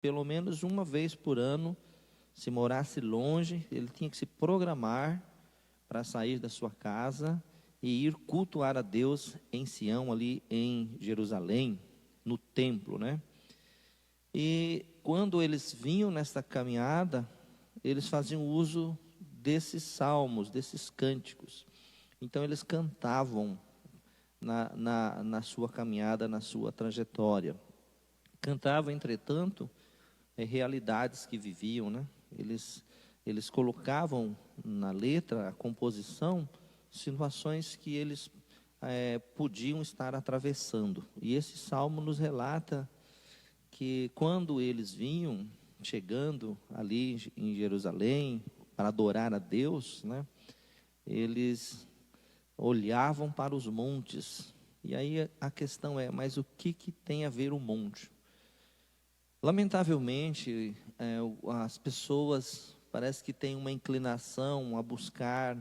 pelo menos uma vez por ano, se morasse longe, ele tinha que se programar para sair da sua casa e ir cultuar a Deus em Sião, ali em Jerusalém, no templo, né? E quando eles vinham nessa caminhada, eles faziam uso desses salmos, desses cânticos. Então eles cantavam na sua caminhada, na sua trajetória. Cantavam, entretanto, realidades que viviam, né? Eles colocavam na letra, a composição, situações que eles podiam estar atravessando. E esse salmo nos relata que quando eles vinham, chegando ali em Jerusalém, para adorar a Deus, né? Eles olhavam para os montes. E aí a questão é, mas o que tem a ver o monte? Lamentavelmente, as pessoas parece que têm uma inclinação a buscar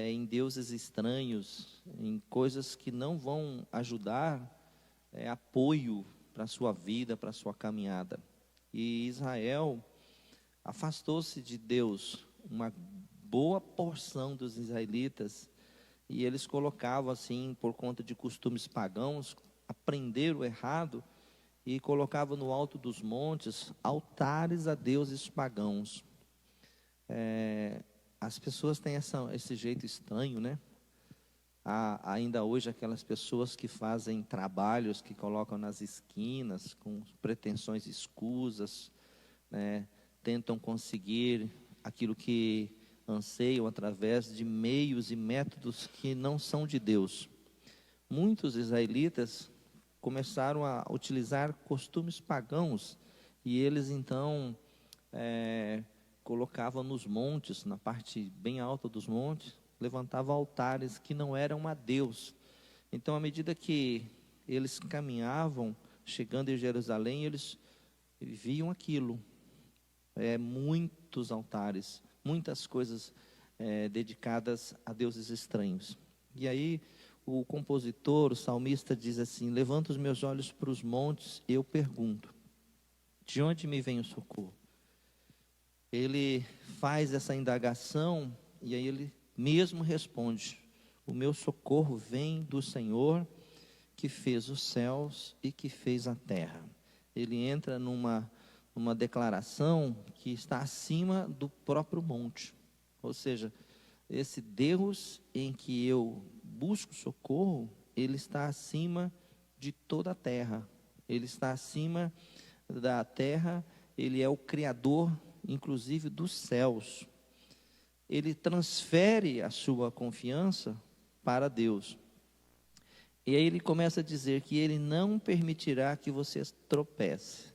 em deuses estranhos, em coisas que não vão ajudar, apoio para a sua vida, para a sua caminhada. E Israel afastou-se de Deus, uma boa porção dos israelitas, e eles colocavam assim, por conta de costumes pagãos, aprenderam errado, e colocava no alto dos montes altares a deuses pagãos. As pessoas têm esse jeito estranho, né? Há ainda hoje aquelas pessoas que fazem trabalhos que colocam nas esquinas com pretensões escusas, né? Tentam conseguir aquilo que anseiam através de meios e métodos que não são de Deus. Muitos israelitas começaram a utilizar costumes pagãos, e eles então colocavam nos montes, na parte bem alta dos montes, levantavam altares que não eram a Deus. Então, à medida que eles caminhavam, chegando em Jerusalém, eles viam aquilo, muitos altares, muitas coisas dedicadas a deuses estranhos. E aí o compositor, o salmista diz assim: levanto os meus olhos para os montes e eu pergunto, de onde me vem o socorro? Ele faz essa indagação e aí ele mesmo responde: o meu socorro vem do Senhor que fez os céus e que fez a terra. Ele entra numa declaração que está acima do próprio monte, ou seja, esse Deus em que eu busco socorro, ele está acima de toda a terra, ele está acima da terra, ele é o Criador, inclusive dos céus. Ele transfere a sua confiança para Deus. E aí ele começa a dizer que ele não permitirá que você tropece.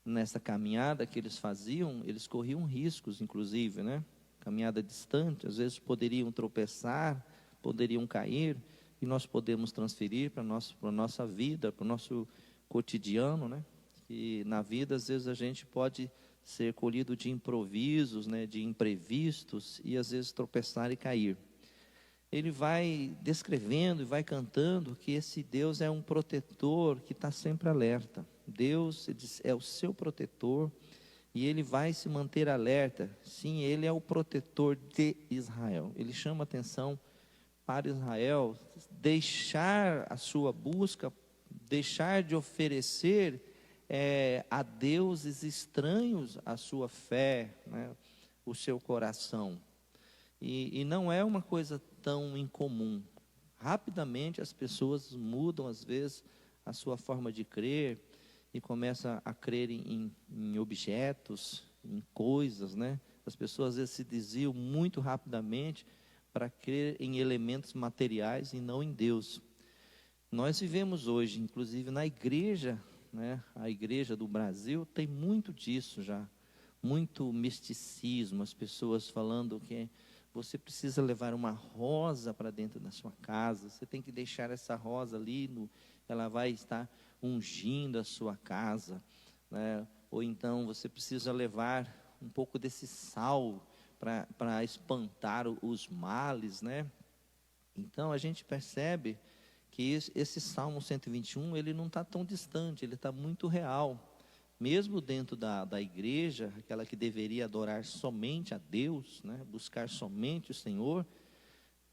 Nessa caminhada que eles faziam, eles corriam riscos, inclusive, né? Caminhada distante, às vezes poderiam tropeçar, poderiam cair, e nós podemos transferir para a nossa vida, para o nosso cotidiano, né? E na vida, às vezes, a gente pode ser colhido de improvisos, né? De imprevistos, e às vezes tropeçar e cair. Ele vai descrevendo e vai cantando que esse Deus é um protetor que está sempre alerta. Deus é o seu protetor e ele vai se manter alerta. Sim, ele é o protetor de Israel. Ele chama atenção para Israel deixar a sua busca, deixar de oferecer a deuses estranhos a sua fé, né, o seu coração. E não é uma coisa tão incomum. Rapidamente as pessoas mudam, às vezes, a sua forma de crer e começam a crer em objetos, em coisas, né? As pessoas, às vezes, se desviam muito rapidamente para crer em elementos materiais e não em Deus. Nós vivemos hoje, inclusive na igreja, né? A igreja do Brasil tem muito disso já. Muito misticismo, as pessoas falando que você precisa levar uma rosa para dentro da sua casa, você tem que deixar essa rosa ali, ela vai estar ungindo a sua casa, né? Ou então você precisa levar um pouco desse sal para espantar os males, né? Então a gente percebe que esse Salmo 121, ele não está tão distante, ele está muito real. mesmo dentro da igreja, aquela que deveria adorar somente a Deus, né, buscar somente o Senhor,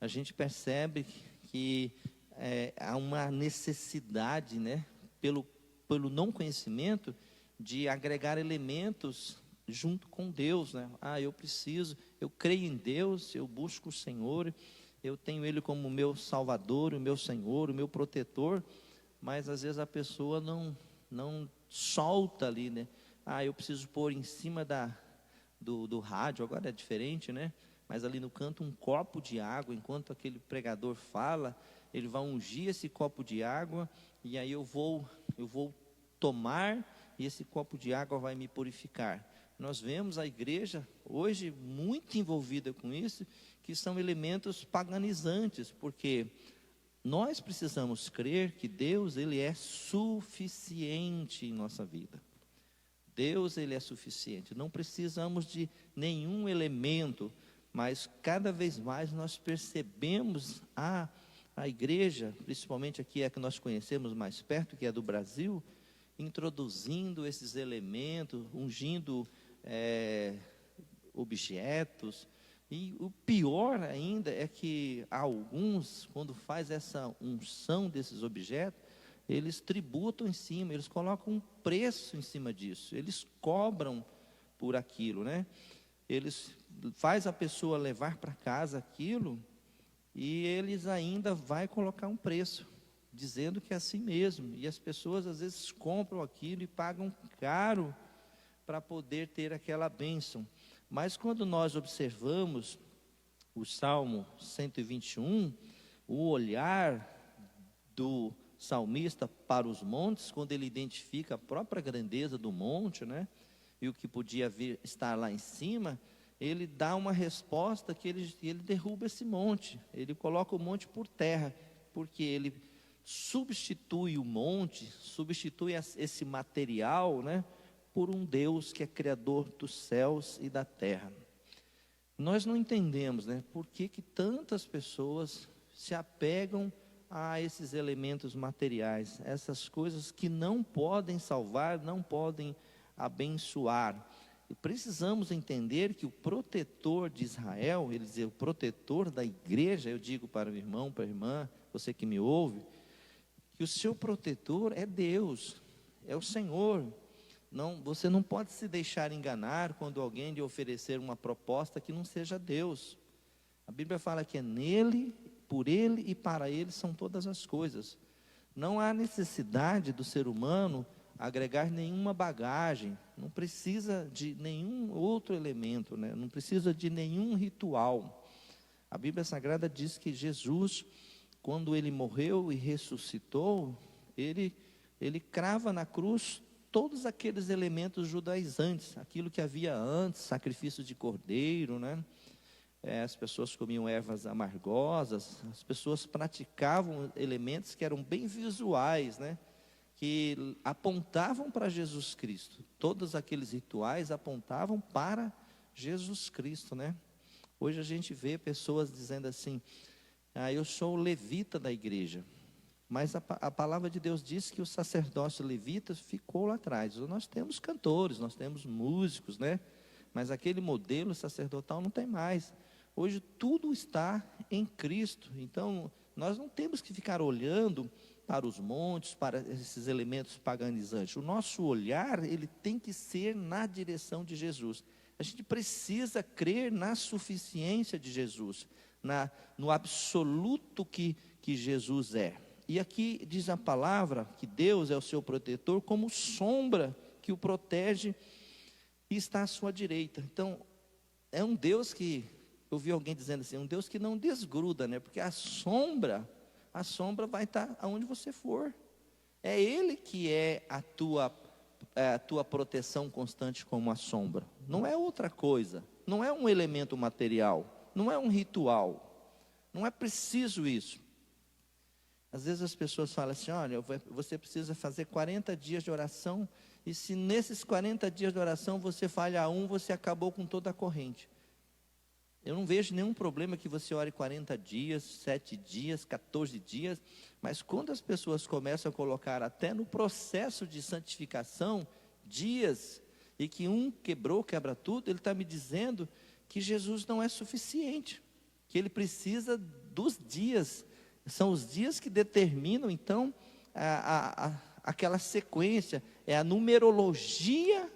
a gente percebe que há uma necessidade, né, pelo não conhecimento, de agregar elementos junto com Deus, né? Eu creio em Deus, eu busco o Senhor, eu tenho Ele como meu Salvador, o meu Senhor, o meu protetor, mas às vezes a pessoa não solta ali, né? Eu preciso pôr em cima do rádio, agora é diferente, né? Mas ali no canto um copo de água, enquanto aquele pregador fala, ele vai ungir esse copo de água, e aí eu vou tomar, e esse copo de água vai me purificar. Nós vemos a igreja hoje muito envolvida com isso, que são elementos paganizantes, porque nós precisamos crer que Deus, Ele é suficiente em nossa vida. Deus, Ele é suficiente. Não precisamos de nenhum elemento, mas cada vez mais nós percebemos a igreja, principalmente aqui a que nós conhecemos mais perto, que é do Brasil, introduzindo esses elementos, ungindo objetos. E o pior ainda é que alguns, quando faz essa unção desses objetos, eles tributam em cima, eles colocam um preço em cima disso, eles cobram por aquilo, né? Eles faz a pessoa levar para casa aquilo, e eles ainda vai colocar um preço, dizendo que é assim mesmo, e as pessoas às vezes compram aquilo e pagam caro para poder ter aquela bênção. Mas quando nós observamos o Salmo 121, o olhar do salmista para os montes, quando ele identifica a própria grandeza do monte, né, e o que podia estar lá em cima, ele dá uma resposta que ele derruba esse monte, ele coloca o monte por terra, porque ele substitui o monte, substitui esse material, né, por um Deus que é criador dos céus e da terra. Nós não entendemos, né, por que tantas pessoas se apegam a esses elementos materiais, essas coisas que não podem salvar, não podem abençoar. E precisamos entender que o protetor de Israel, ele diz, o protetor da igreja, eu digo para o irmão, para a irmã, você que me ouve, que o seu protetor é Deus, é o Senhor. Não, você não pode se deixar enganar quando alguém lhe oferecer uma proposta que não seja Deus. A Bíblia fala que é nele, por ele e para ele são todas as coisas. Não há necessidade do ser humano agregar nenhuma bagagem, não precisa de nenhum outro elemento, né? Não precisa de nenhum ritual. A Bíblia Sagrada diz que Jesus, quando ele morreu e ressuscitou, ele crava na cruz todos aqueles elementos judaizantes, aquilo que havia antes, sacrifício de cordeiro, né? As pessoas comiam ervas amargosas, as pessoas praticavam elementos que eram bem visuais, né? Que apontavam para Jesus Cristo. Todos aqueles rituais apontavam para Jesus Cristo, né? Hoje a gente vê pessoas dizendo assim, eu sou o levita da igreja. Mas a palavra de Deus diz que o sacerdócio levita ficou lá atrás. Nós temos cantores, nós temos músicos, né? Mas aquele modelo sacerdotal não tem mais. Hoje tudo está em Cristo. Então, nós não temos que ficar olhando para os montes, para esses elementos paganizantes. O nosso olhar, ele tem que ser na direção de Jesus. A gente precisa crer na suficiência de Jesus, no absoluto que Jesus é. E aqui diz a palavra que Deus é o seu protetor, como sombra que o protege e está à sua direita. Então, é um Deus que, eu vi alguém dizendo assim, um Deus que não desgruda, né? Porque a sombra vai estar aonde você for. É Ele que é a tua proteção constante como a sombra. Não é outra coisa, não é um elemento material, não é um ritual, não é preciso isso. Às vezes as pessoas falam assim, olha, você precisa fazer 40 dias de oração, e se nesses 40 dias de oração você falha um, você acabou com toda a corrente. Eu não vejo nenhum problema que você ore 40 dias, 7 dias, 14 dias, mas quando as pessoas começam a colocar até no processo de santificação, dias, e que um quebrou, quebra tudo, ele está me dizendo que Jesus não é suficiente, que ele precisa dos dias, são os dias que determinam, então, aquela sequência, é a numerologia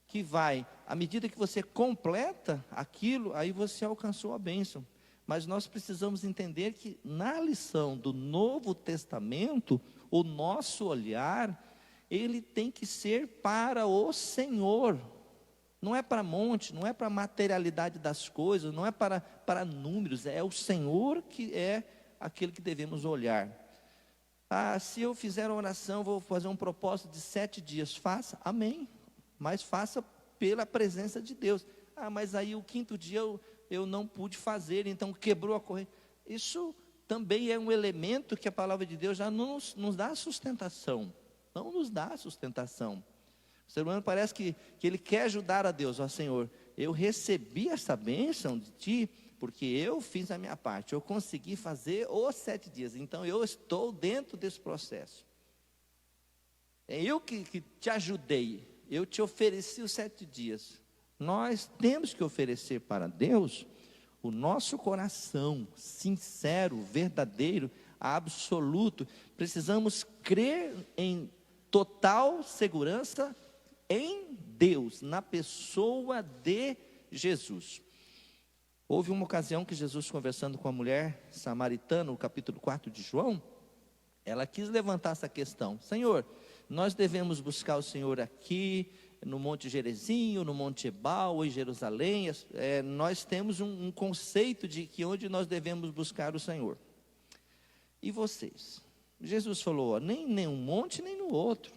que vai, à medida que você completa aquilo, aí você alcançou a bênção. Mas nós precisamos entender que na lição do Novo Testamento, o nosso olhar, ele tem que ser para o Senhor, não é para monte, não é para a materialidade das coisas, não é para números, é o Senhor que é aquele que devemos olhar. Se eu fizer uma oração, vou fazer um propósito de 7 dias, faça, amém, mas faça pela presença de Deus. Mas aí o 5º dia eu não pude fazer, então quebrou a corrente. Isso também é um elemento que a palavra de Deus já nos dá sustentação, não nos dá sustentação. O ser humano parece que ele quer ajudar a Deus. Senhor, eu recebi essa bênção de Ti, porque eu fiz a minha parte, eu consegui fazer os 7 dias, então eu estou dentro desse processo. É eu que te ajudei, eu te ofereci os 7 dias. Nós temos que oferecer para Deus o nosso coração sincero, verdadeiro, absoluto. Precisamos crer em total segurança em Deus, na pessoa de Jesus. Houve uma ocasião que Jesus, conversando com a mulher samaritana, no capítulo 4 de João, ela quis levantar essa questão. Senhor, nós devemos buscar o Senhor aqui, no Monte Gerizim, no Monte Ebal, ou em Jerusalém. Nós temos um conceito de que onde nós devemos buscar o Senhor. E vocês? Jesus falou, nem um monte, nem no outro.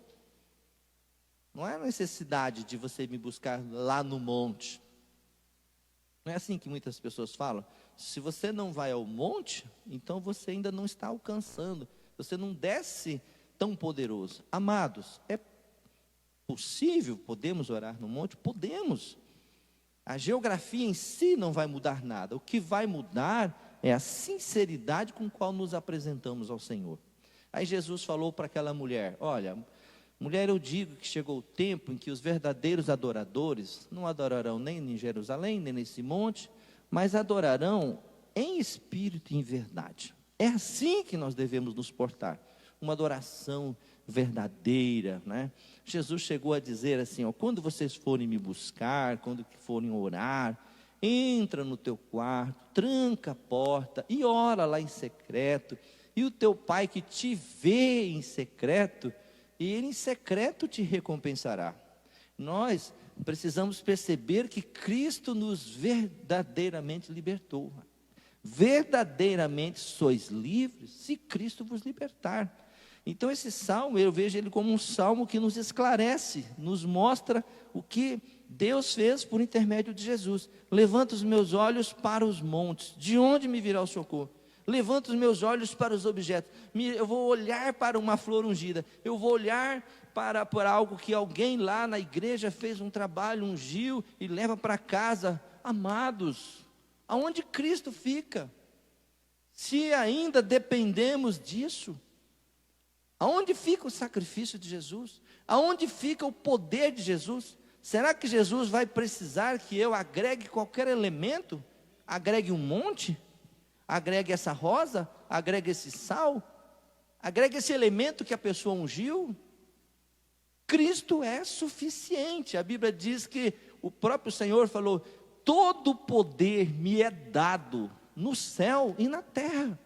Não é necessidade de você me buscar lá no monte. Não é assim que muitas pessoas falam? Se você não vai ao monte, então você ainda não está alcançando. Você não desce tão poderoso. Amados, é possível, podemos orar no monte? Podemos. A geografia em si não vai mudar nada. O que vai mudar é a sinceridade com a qual nos apresentamos ao Senhor. Aí Jesus falou para aquela mulher, olha, mulher, eu digo que chegou o tempo em que os verdadeiros adoradores não adorarão nem em Jerusalém, nem nesse monte, mas adorarão em espírito e em verdade. É assim que nós devemos nos portar, uma adoração verdadeira, né? Jesus chegou a dizer assim, quando vocês forem me buscar, quando forem orar, entra no teu quarto, tranca a porta e ora lá em secreto, e o teu pai que te vê em secreto, e ele em secreto te recompensará. Nós precisamos perceber que Cristo nos verdadeiramente libertou. Verdadeiramente sois livres se Cristo vos libertar. Então esse salmo, eu vejo ele como um salmo que nos esclarece, nos mostra o que Deus fez por intermédio de Jesus. Levanto os meus olhos para os montes, de onde me virá o socorro? Levanto os meus olhos para os objetos, eu vou olhar para uma flor ungida, eu vou olhar para algo que alguém lá na igreja fez um trabalho, ungiu e leva para casa. Amados, aonde Cristo fica? Se ainda dependemos disso, aonde fica o sacrifício de Jesus? Aonde fica o poder de Jesus? Será que Jesus vai precisar que eu agregue qualquer elemento? Agregue um monte? Agregue essa rosa? Agregue esse sal? Agregue esse elemento que a pessoa ungiu? Cristo é suficiente. A Bíblia diz que o próprio Senhor falou, todo poder me é dado no céu e na terra.